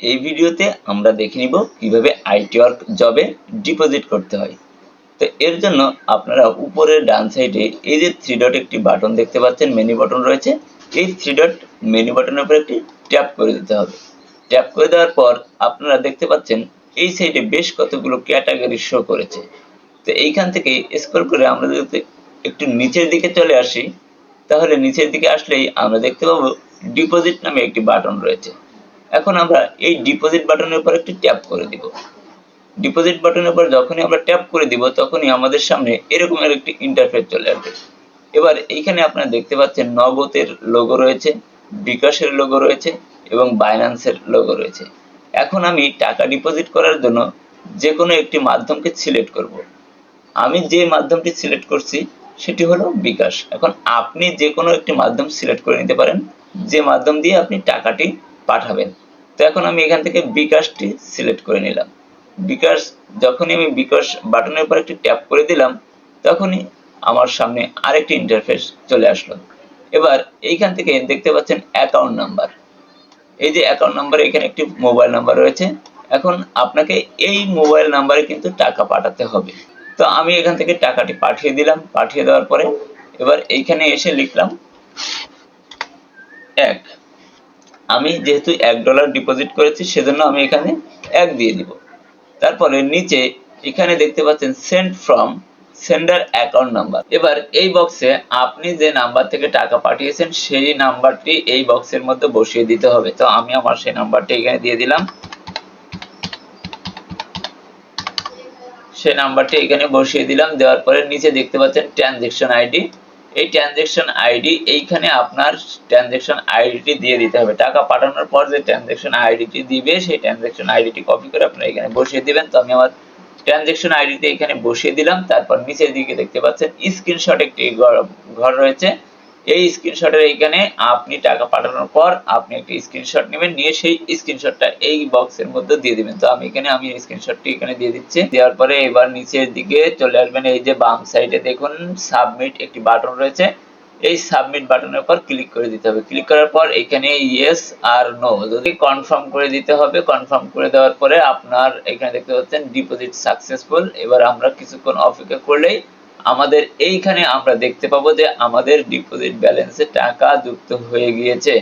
এই ভিডিওতে আমরা দেখে নিব কিভাবে আইটিওয়ার্ক জবে ডিপোজিট করতে হয়। তো এর জন্য আপনারা উপরের ডান সাইডে এই যে থ্রি ডট একটি বাটন দেখতে পাচ্ছেন, মেনু বাটন রয়েছে। এই থ্রি ডট মেনু বাটনের উপর একটি ট্যাপ করে দিতে হবে। ট্যাপ করে দেওয়ার পর আপনারা দেখতে পাচ্ছেন এই সাইডে বেশ কতগুলো ক্যাটাগরি শো করেছে। তো এইখান থেকে স্ক্রল করে আমরা যদি একটু নিচের দিকে চলে আসি, তাহলে নিচের দিকে আসলেই আমরা দেখতে পাবো ডিপোজিট নামে একটি বাটন রয়েছে। এখন আমরা এই ডিপোজিট বাটনের উপর একটি ট্যাপ করে দিব। ডিপোজিট বাটনের উপর যখনই আমরা ট্যাপ করে দিব, তখনই আমাদের সামনে এরকমের একটি ইন্টারফেস চলে আসবে। এবার এইখানে আপনারা দেখতে পাচ্ছেন নগদের লোগো রয়েছে, বিকাশের লোগো রয়েছে এবং বাইন্যান্সের লোগো রয়েছে। এখন আমি টাকা ডিপোজিট করার জন্য যে কোনো একটি মাধ্যমকে সিলেক্ট করব। আমি যে মাধ্যমটি সিলেক্ট করছি সেটি হলো বিকাশ। এখন আপনি যে কোনো একটি মাধ্যম সিলেক্ট করে নিতে পারেন, যে মাধ্যম দিয়ে আপনি টাকাটি পাঠাবেন। তো এখন আমি এখান থেকে বিকাশটি সিলেক্ট করে নিলাম। বিকাশ যখনই আমি বিকাশ বাটনের উপর একটি ট্যাপ করে দিলাম, তখনই আমার সামনে আরেকটি ইন্টারফেস চলে আসলো। এবার এইখান থেকে দেখতে পাচ্ছেন অ্যাকাউন্ট নাম্বার। এই যে অ্যাকাউন্ট নাম্বার, এখানে একটি মোবাইল নাম্বার রয়েছে। এখন আপনাকে এই মোবাইল নাম্বারে কিন্তু টাকা পাঠাতে হবে। তো আমি এখান থেকে টাকাটি পাঠিয়ে দিলাম। পাঠিয়ে দেওয়ার পরে এবার এইখানে এসে লিখলাম 1। আমি যেহেতু $1 ডিপোজিট করেছি, সেজন্য আমি এখানে 1 দিয়ে দিব। তারপরে নিচে এখানে দেখতে পাচ্ছেন send from sender account number. এবার এই বক্সে আপনি যে নাম্বার থেকে টাকা পাঠিয়েছেন সেই নাম্বারটি এই বক্সের মধ্যে বসিয়ে দিতে হবে। তো আমি আমার সেই নাম্বারটি এখানে দিয়ে দিলাম। সেই নাম্বারটি এখানে বসিয়ে দিলাম। দেওয়ার পরে নিচে দেখতে পাচ্ছেন ট্রানজ্যাকশন আইডি। এই ট্রানজ্যাকশন আইডি এইখানে আপনার ট্রানজ্যাকশন আইডিটি দিয়ে দিতে হবে। টাকা পাঠানোর পর যে ট্রানজ্যাকশন আইডিটি দিবে, সেই ট্রানজ্যাকশন আইডিটি কপি করে আপনারা এখানে বসিয়ে দিবেন। তো আমি আমার ট্রানজ্যাকশন আইডিটি এখানে বসিয়ে দিলাম। তারপর নিচের দিকে দেখতে পাচ্ছেন স্ক্রিনশট একটি ঘর রয়েছে। এই স্ক্রিনশটের এইখানে আপনি টাকা পাঠানোর পর আপনি একটি স্ক্রিনশট নেবেন, নিয়ে সেই স্ক্রিনশটটা এই বক্সের মধ্যে দিয়ে দিবেন। তো আমি স্ক্রিনশটটি এখানে দিয়ে দিচ্ছি। দেওয়ার পরে এবার নিচের দিকে চলে আসবেন। এই যে বাম সাইডে দেখুন সাবমিট একটি বাটন রয়েছে। এই সাবমিট বাটনের উপর ক্লিক করে দিতে হবে। ক্লিক করার পর এখানে ইয়েস আর নো যদি কনফার্ম করে দিতে হবে। কনফার্ম করে দেওয়ার পরে আপনার এখানে দেখতে পাচ্ছেন ডিপোজিট সাকসেসফুল। এবার আমরা কিছুক্ষণ অপেক্ষা করলেই আমাদের এইখানে আমরা দেখতে পাবো যে আমাদের ডিপোজিট ব্যালেন্সে টাকা যুক্ত হয়ে গিয়েছে।